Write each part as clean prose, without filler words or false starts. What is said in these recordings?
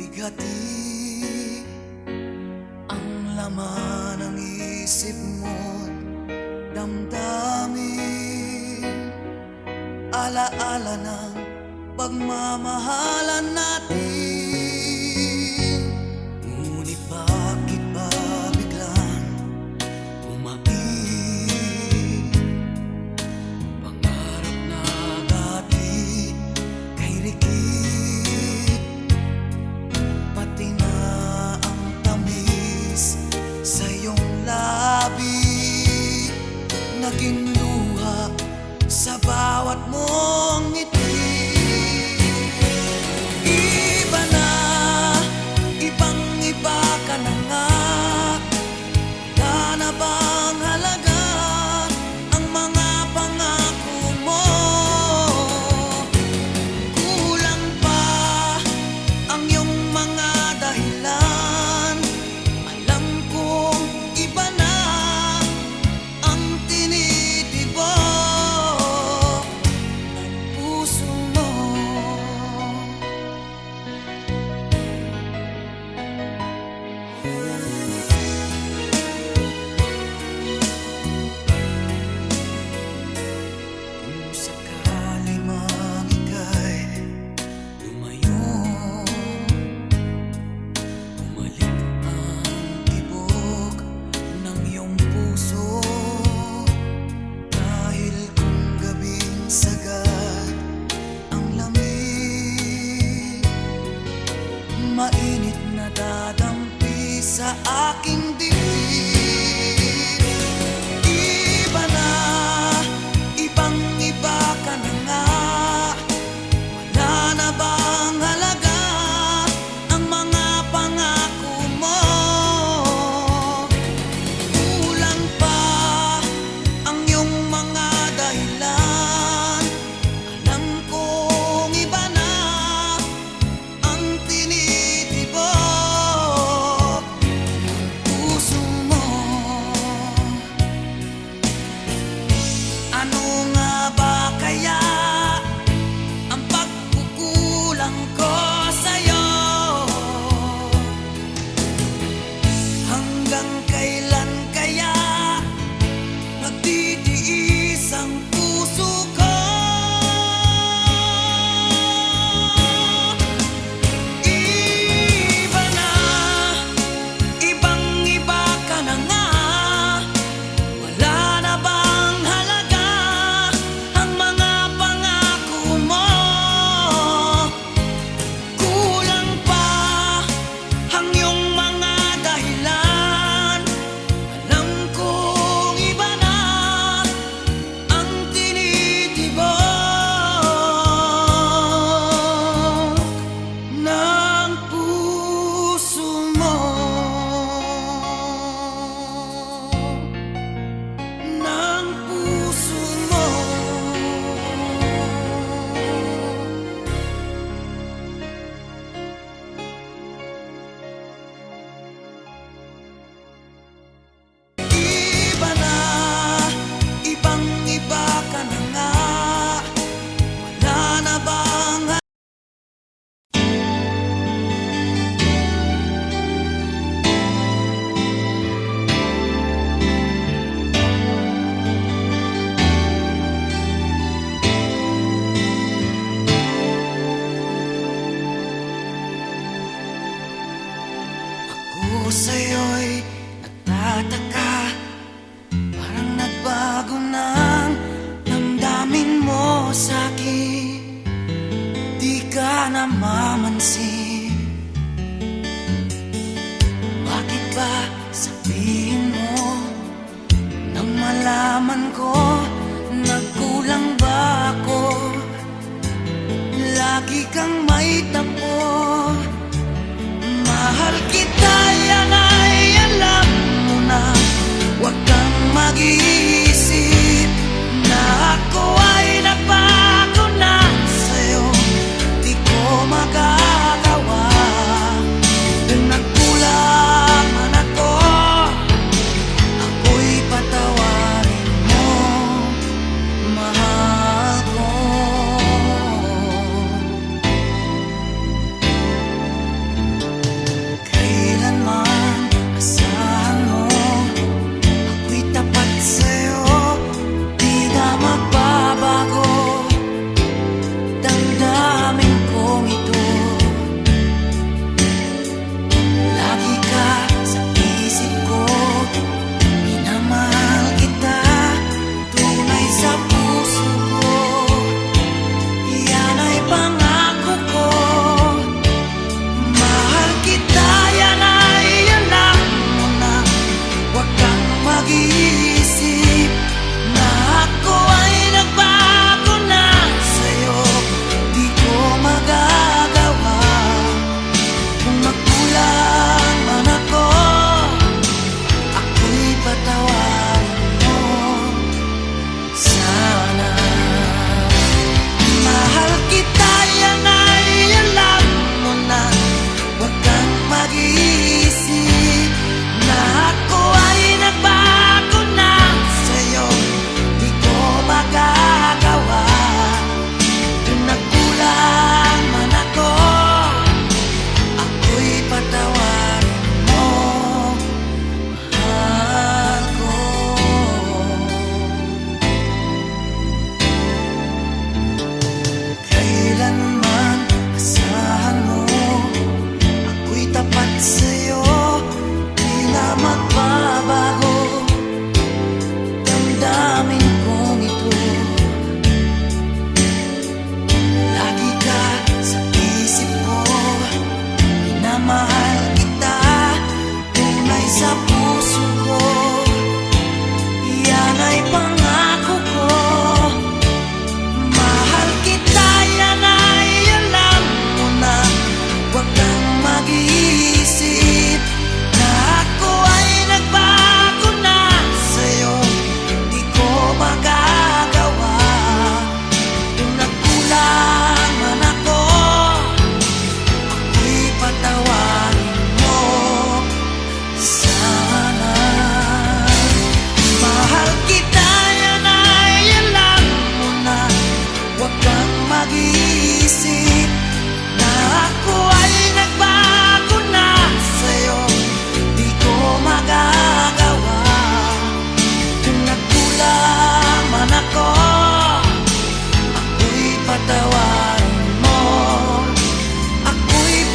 Bigati ang laman ng isip mo't damdamin, alaala ng pagmamahalan natin. Ngunit bakit ba biglang umaib? Pangarap na dati kay Rikit, pati na ang tamis sa iyong labi, naging luha sa bawat mong ngiti. Iba na, ibang iba ka na nga. Wala na bang halaga ang mga pangako mo? Kulang pa ang iyong mga dahilan. Alam kong iba na ang tinitibok ng puso mo. Kung sakali mang ika'y lumayo, bumalik ang tibok ng iyong puso. Dahil kung gabing sagad ang lamig, mainit na dadampi sa aking dibdib. Iba na, ibang iba ka na nga. Wala na bang halaga ang mga pangako mo? Kulang pa ang iyong mga dahilan. Alam kong iba na ang tinitibok ng puso mo. Ano nga ba kaya ang pagkukulang ko sa'yo? Hanggang kailan kaya nagtitiis ang puso ko? Iba na, ibang iba ka na nga. Wala na bang halaga ang mga pangako mo? Kulang pa ang iyong mga dahilan. Alam kong iba na ang tinitibok ng puso mo. Ng puso mo. Iba na, ibang iba ka na nga. Wala na bang ako sa'yo'y nagtataka? Parang nagbago ng damdamin mo sa'kin. Di ka namamansin. Bakit ba sabihin mo nang malaman ko nagkulang ba ako? Lagi kang may tampo. Mahal kita, yan ay alam mo na. Huwag kang mag-iisip na ako ay nagbago na sa'yo. Di ko magagawa. Kung nagkulang man ako, ako'y patawarin mo, mahal ko.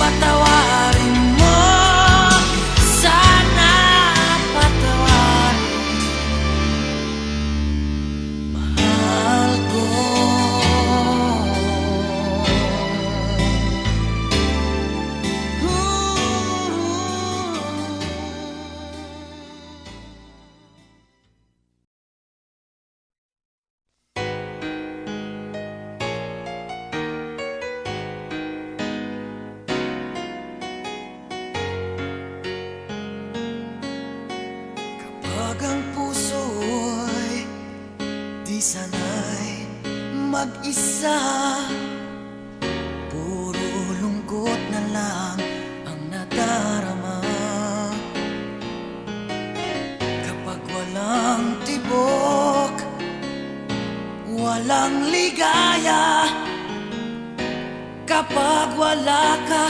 patawarin mo, sana patawarin, mahal ko. Kapag ang puso'y di sanay mag-isa, puro lungkot na lang ang nadarama. Kapag walang tibok, walang ligaya, kapag wala ka,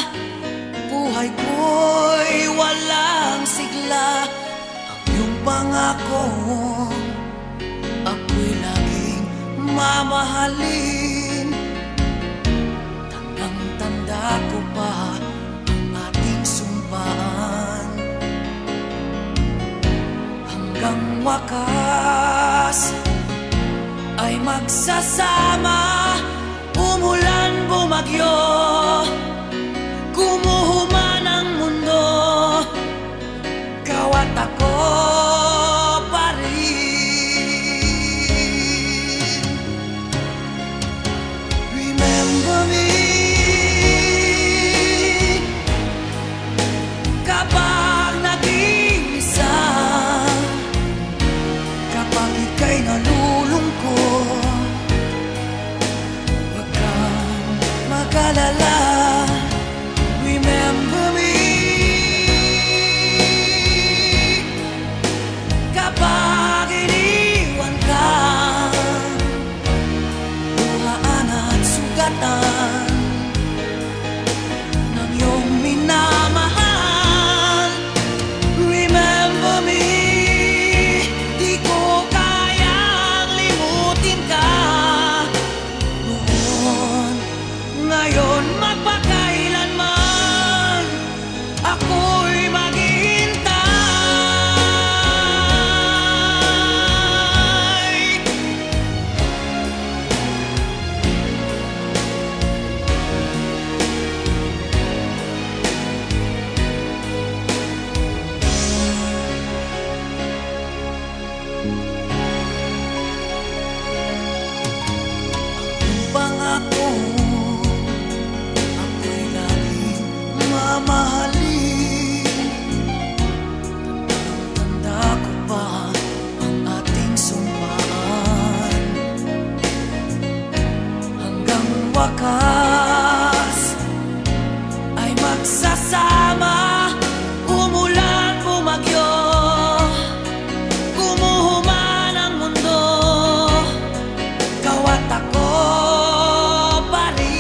buhay ko'y walang sigla. Yung pangako, ako'y laging mamahalin. Tandang-tanda ko pa ang ating sumpaan. Hanggang wakas ay magsasama. Umulan, bumagyo, gumuho ang mundo, kawat ako pa rin. Remember me kapag nag-iisa, kapag ika'y nalulungkot, wag kang mag-alala. Remember me kapag iniwan ka, luhaan at sugatan ng iyong minamahal. Remember me, di ko kayang limutin ka noon, ngayon, magpakailanman ako'y maghihintay. Ang pangako, ako'y laging mamahalin. Tanda ko pa ang ating sumpaan. Hanggang wakas ay magsasama. Umulan, bumagyo, gumuho man ang mundo, kawat ako pa rin.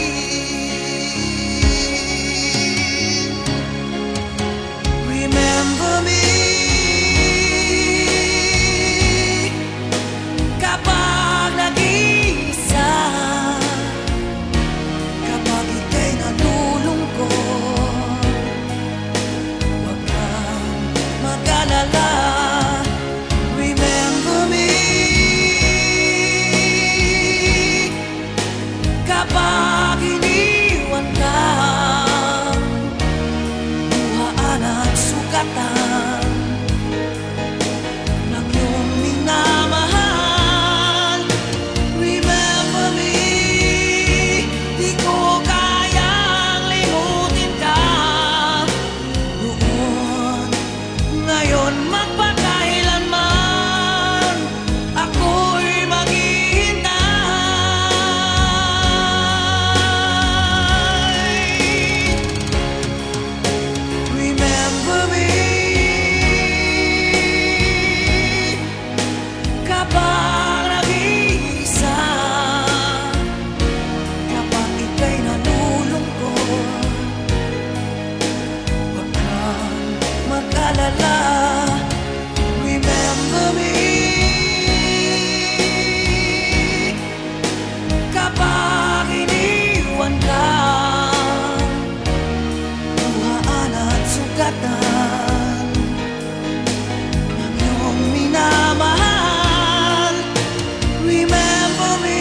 sugatan ng iyong minamahal. Remember me,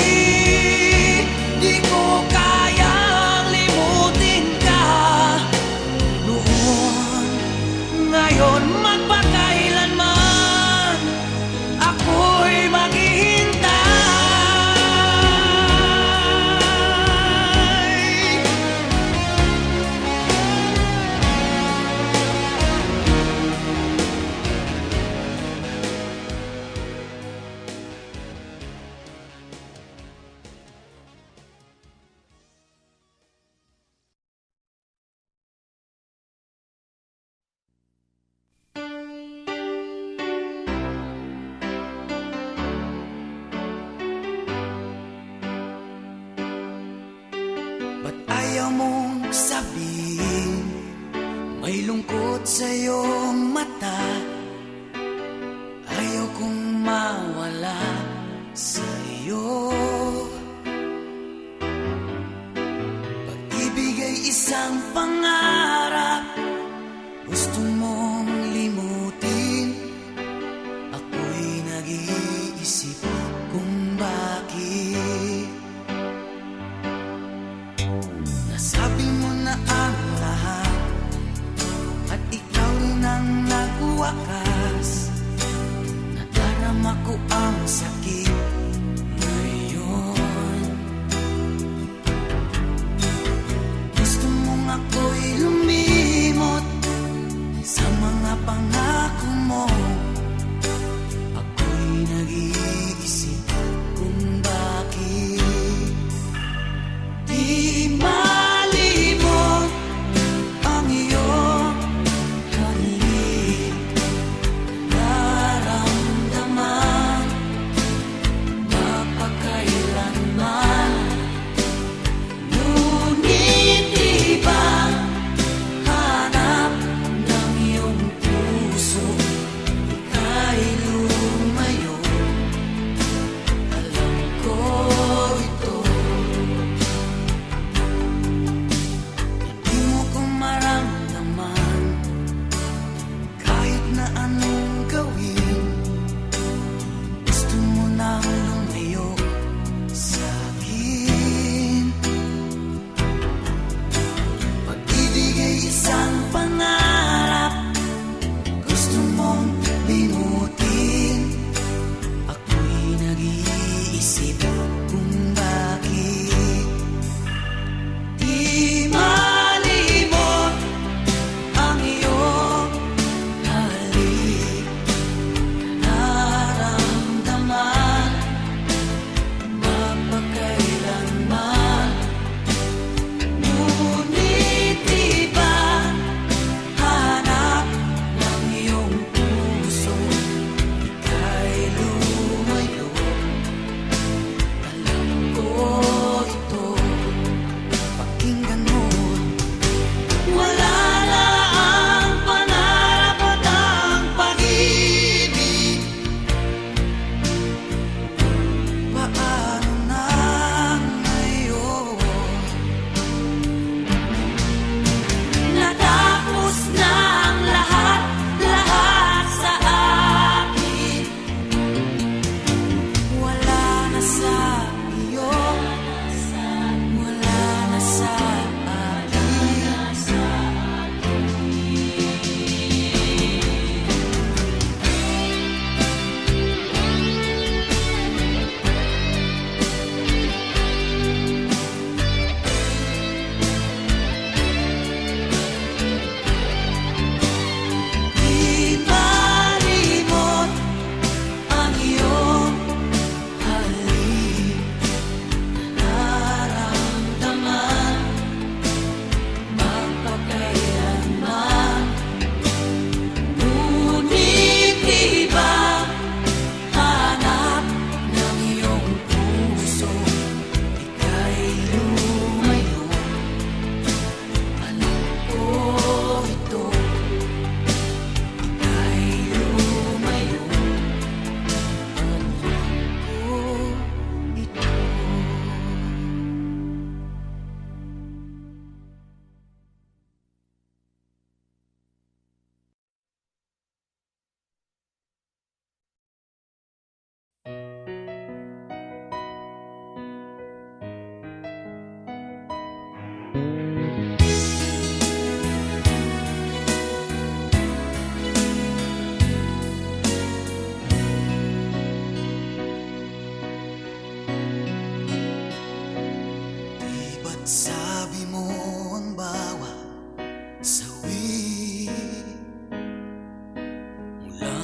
di ko kayang limutin ka noon, ngayon, magpakailanman ako'y maghihintay. Ba't ayaw mong sabihin may lungkot sa iyong mata? Ayaw kong mawala sa iyo. Pag-ibig ay isang pangarap, gusto mong limutin. Ako'y nag-iisip kung bakit. Nasabi mo na ang lahat at ikaw rin ang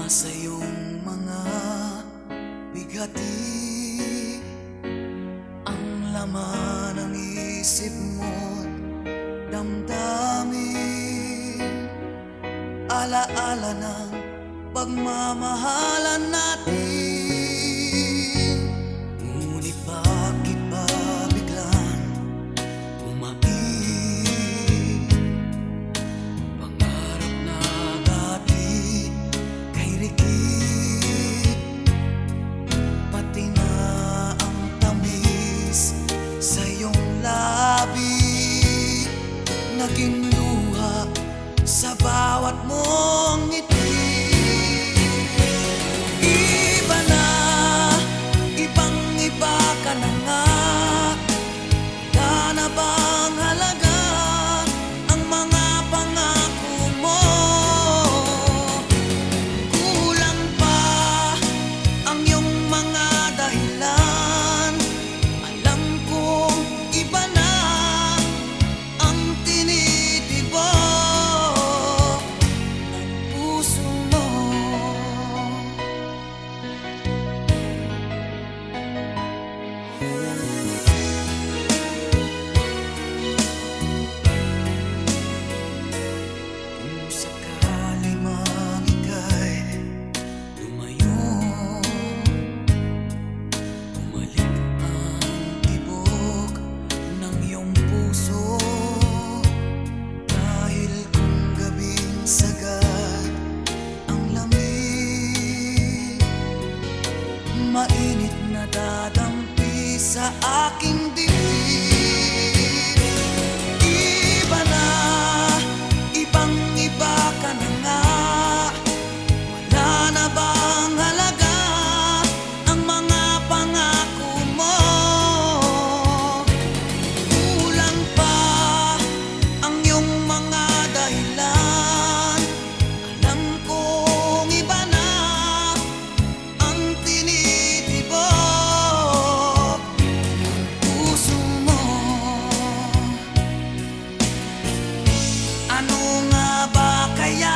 sa iyong mga bigati ang laman ng isip mo't damdamin, alaala ng pagmamahalan natin. Ngunit bakit ba biglang umaib pangarap na dati kay Rikit, pati na ang tamis sa iyong labi, naging luha sa bawat mong ngiti. Iba na, ibang-iba ka na nga. Wala na bang halaga ang mga pangako mo? Kulang pa ang iyong mga dahilan. Alam kong iba na ang tinitibok ng puso mo. Kung sakali mang ika'y lumayo, bumalik ang tibok ng iyong puso. Dahil kung gabing sagad ang lamig, mainit na dadampi sa aking dibdib. Iba na, ibang-iba ka na nga. Wala na bang halaga ang mga pangako mo? Kulang pa ang iyong mga dahilan. Alam kong iba na ang tinitibok ng puso mo. Ano nga ba kaya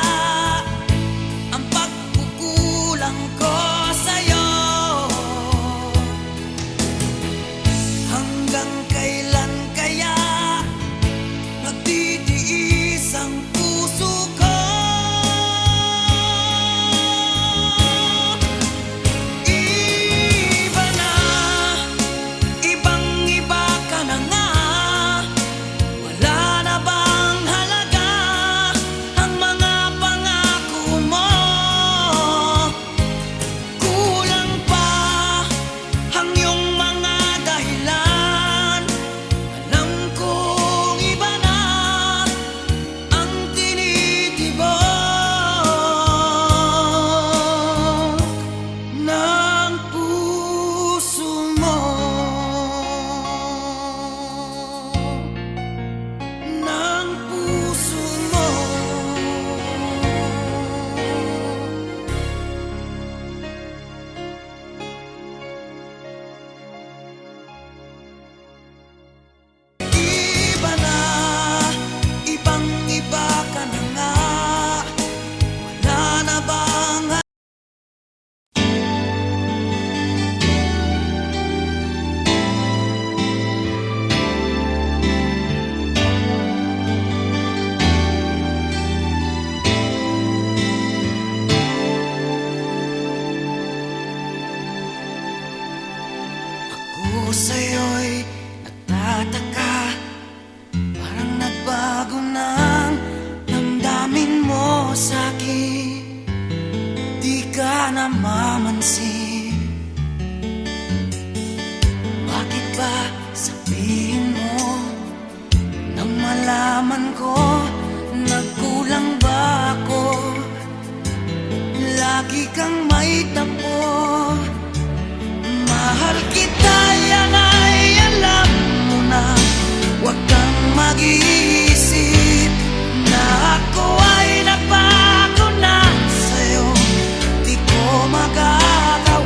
ang pagkukulang ko sa'yo? Hanggang kailan kaya nagtitiis ang puso ko? Iba na, ibang-iba ka na nga. Wala na bang halaga ang mga pangako mo? Kulang pa ang iyong mga dahilan. Alam kong iba na ang tinitibok ng puso mo. Ng puso mo. Iba na, ibang-iba ka na nga. Wala na bang ako sa'yo'y nagtataka? Parang nagbago ng damdamin mo sa'kin. Di ka namamansin. Bakit ba sabihin mo nang malaman ko nagkulang ba ako? Lagi kang may tampo. Mahal kita, yan ay alam mo na. Huwag kang mag-iisip na ako ay nagbago na sa'yo. Di ko magagawa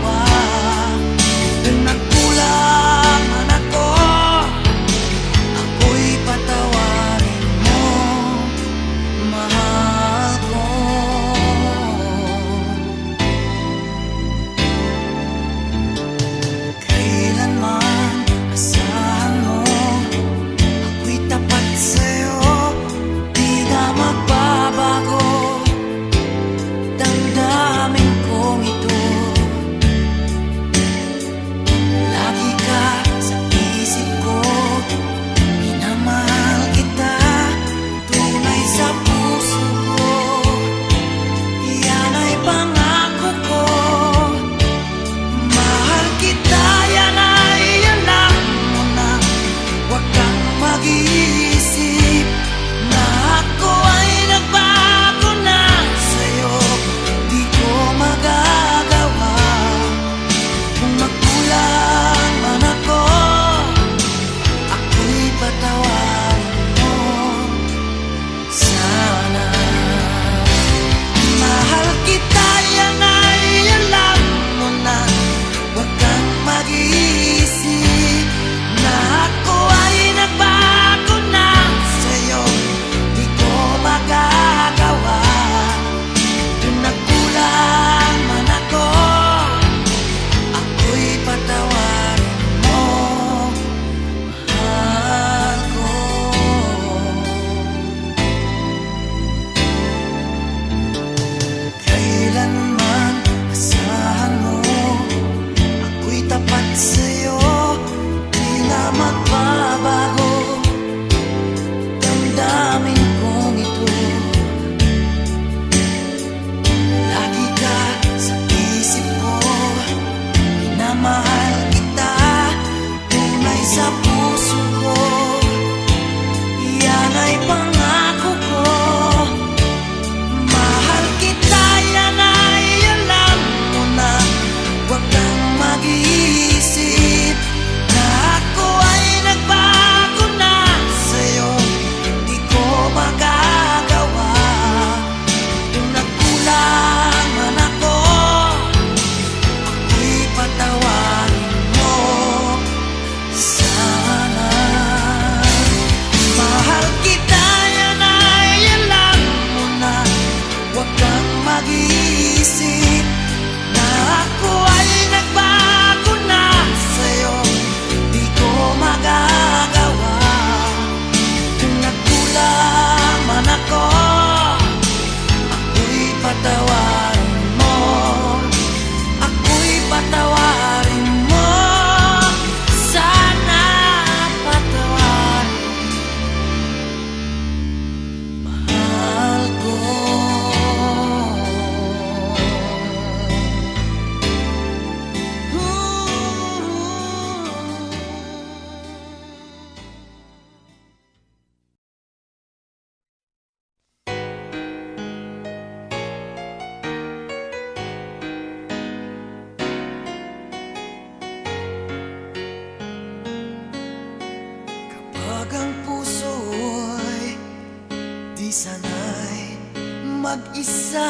mag-isa.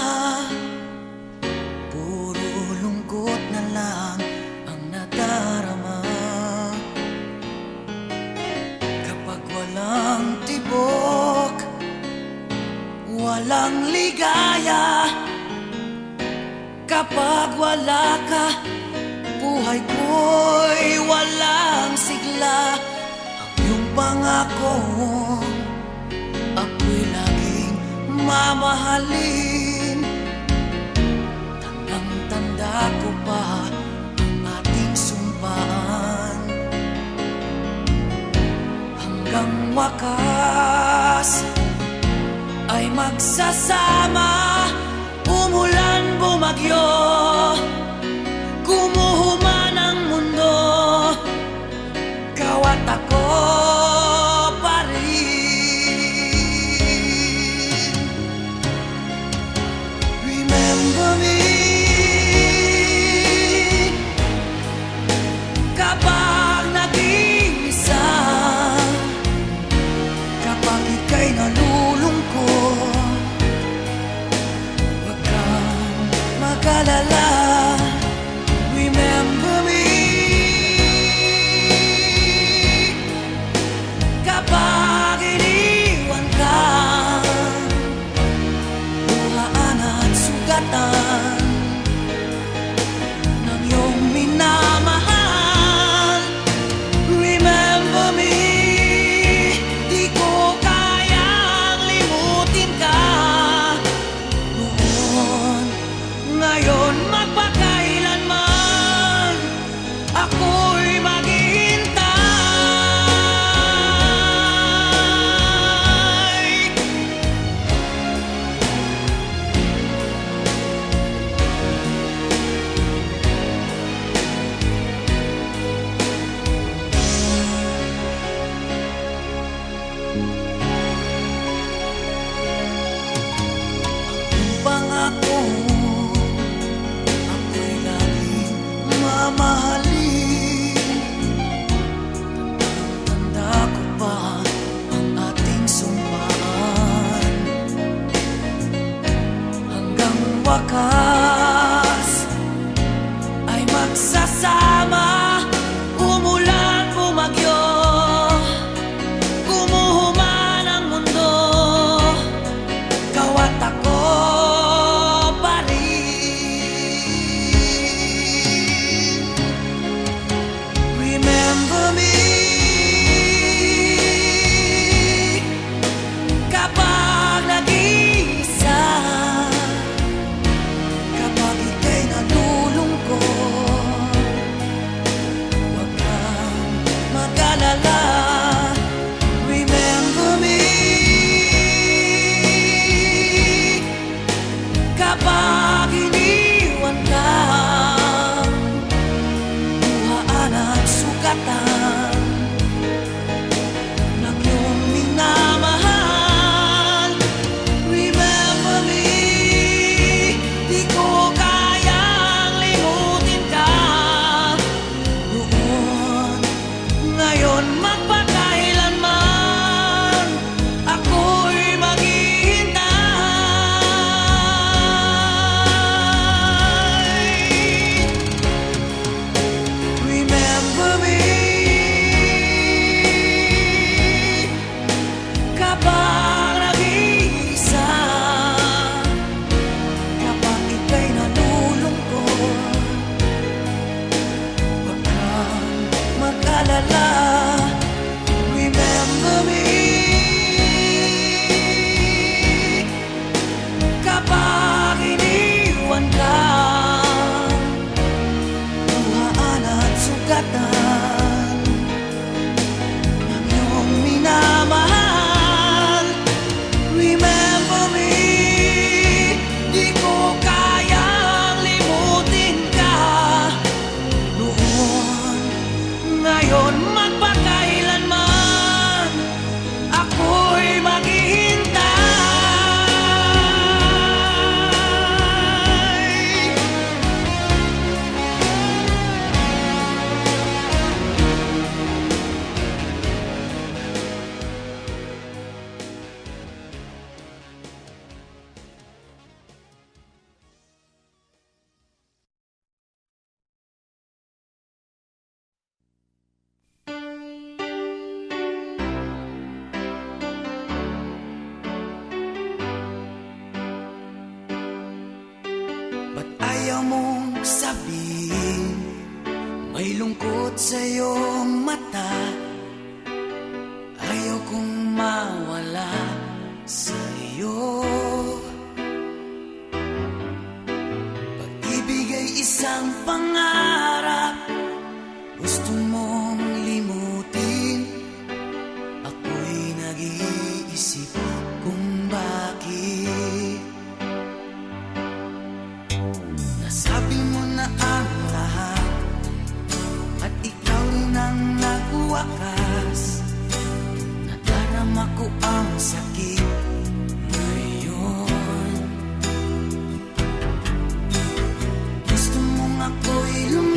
Puro lungkot na lang ang nadarama. Kapag walang tibok, walang ligaya. Kapag wala ka, buhay ko'y walang sigla. Ang iyong pangako, ako'y laging mamahalin. Tandang-tanda ko pa ang ating sumpaan. Hanggang wakas ay magsasama. Umulan, bumagyo, gumuho man ang mundo, ikaw at ako pa rin. Remember me kapag nag-iisa, kapag ika'y nalulungkot. Huwag kang mag-alala. Remember me kapag iniwan ka, luhaan at sugatan ng iyong minamahal. Remember me, di ko kayang limutin ka. Noon, ngayon, magpakailanman ako'y maghihintay. Ang pangako, ako'y laging mamahalin. Tanda ko pa ang ating sumpaan. Hanggang wakas ay magsasama. Umulan, bumagyo, gumuho man ang mundo, ikaw at ako pa ayaw mong sabihin, may lungkot sa iyong mata. Ayaw kong mawala sa iyo. Pag-ibig ay isang pangarap, gusto mong limutin. Ako'y nag-iisip kung bakit. Nasabi mo na ang lahat at ikaw rin ang nagwakas. Nadarama ko ang sakit ngayon. Gusto mong ako'y lumakas,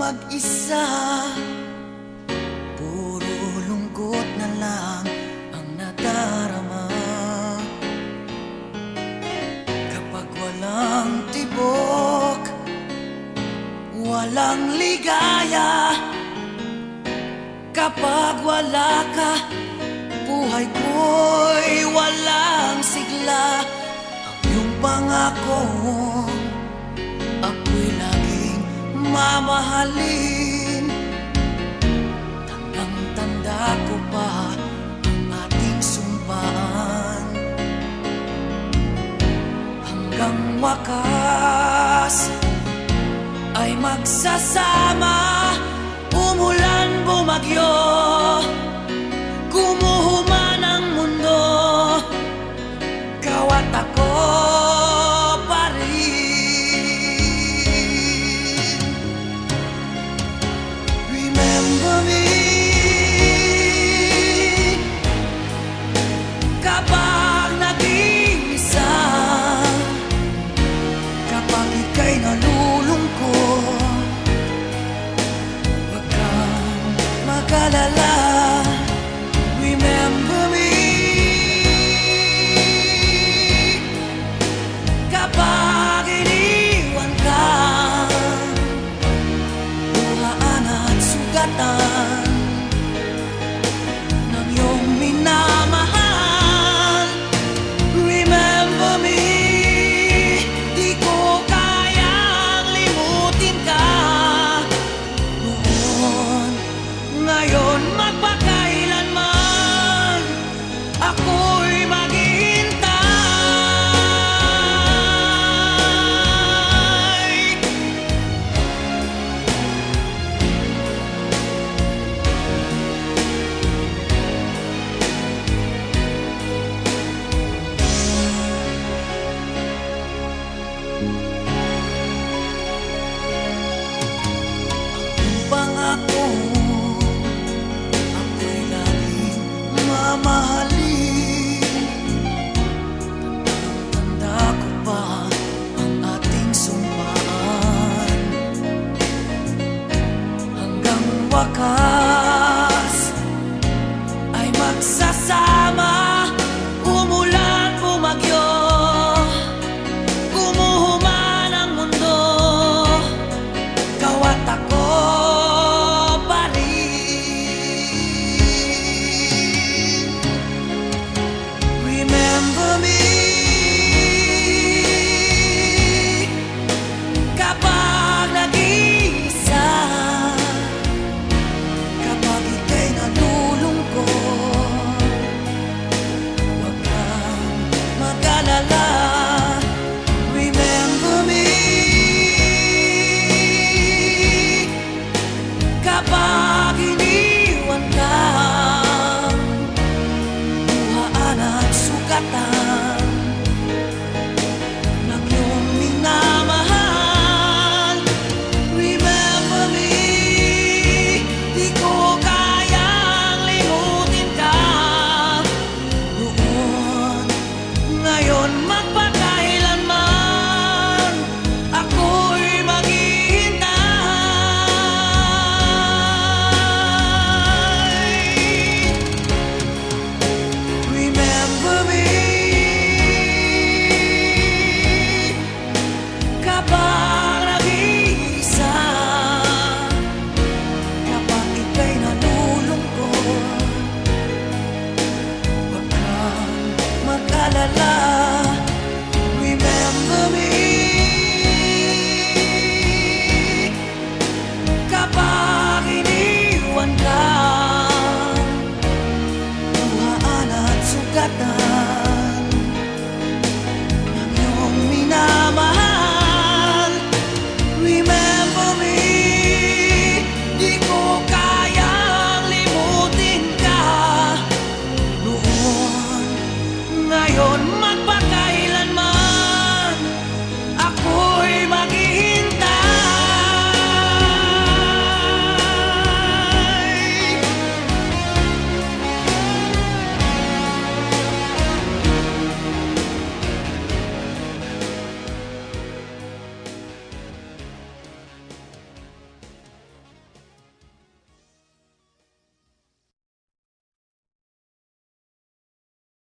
mag-isa, puro lungkot na lang ang nadarama. Kapag walang tibok, walang ligaya, kapag wala ka, buhay ko'y walang sigla. Ang iyong pangako, ako'y laging mamahalin. Tandang-tanda ko pa ang ating sumpaan. Hanggang wakas ay magsasama, umulan, bumagyo, gumuhuman ang mundo, ikaw at ako pa rin. Remember me kapag nag-iisa, kapag ika'y nalulungkot, huwag kang mag-alala. Remember me kapag iniwan ka, luhaan at sugatan ng iyong minamahal. Remember me, di ko kayang limutin ka noon, ngayon, magpakailanman ako'y maghihintay. Ang pangako, ako'y laging mamahalin. Tanda ko pa ang ating sumpaan. Hanggang wakas ay magsasama, umulan, bumagyo, gumuhuman ang mundo, ikaw at ako pa rin. Remember me kapag nag-iisa, kapag ika'y nalulungkot, huwag kang mag-alala. Remember me kapag